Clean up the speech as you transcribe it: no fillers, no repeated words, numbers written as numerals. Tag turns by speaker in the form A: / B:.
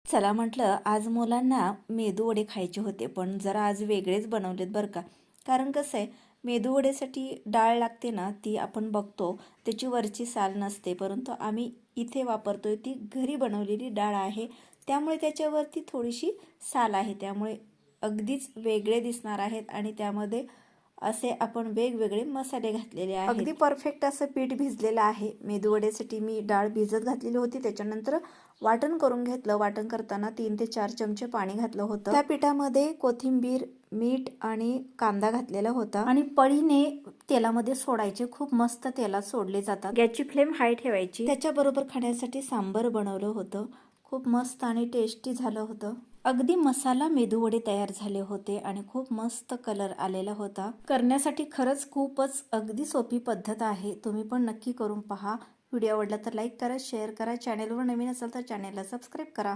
A: चला म्हटलं आज मुलांना मेदूवडे खायचे होते, पण जरा आज वेगळेच बनवलेत बरं का. कारण कसं आहे, मेदूवडेसाठी डाळ लागते ना, ती आपण बघतो त्याची वरची साल नसते, परंतु आम्ही इथे वापरतोय ती घरी बनवलेली डाळ आहे. त्यामुळे त्याच्यावरती थोडीशी साल आहे, त्यामुळे अगदीच वेगळे दिसणार आहेत आणि त्यामध्ये असे आपण वेगवेगळे मसाले घातलेले आहेत. अगदी परफेक्ट असं पीठ भिजलेलं आहे. मेदूवडेसाठी मी डाळ भिजत घातलेली होती, त्याच्यानंतर वाटण करून घेतलं. वाटण करताना 3 ते 4 चमचे पाणी घातलं होतं. त्या पिठामध्ये कोथिंबीर, मीठ आणि कांदा घातलेला होता आणि पळीने तेलामध्ये सोडायचे. खूप मस्त तेलात सोडले जातात. गॅसची फ्लेम हाय ठेवायची. त्याच्याबरोबर खाण्यासाठी सांबर बनवलं होतं. खूप मस्त आणि टेस्टी झालं होतं. अगदी मसाला मेदूवडे तयार झाले होते आणि खूप मस्त कलर आलेला होता. करण्यासाठी खरंच खूपच अगदी सोपी पद्धत आहे. तुम्ही पण नक्की करून पहा. व्हिडिओ आवडला तर लाईक करा, शेअर करा. चॅनेलवर नवीन असाल तर चॅनेलला सबस्क्राईब करा.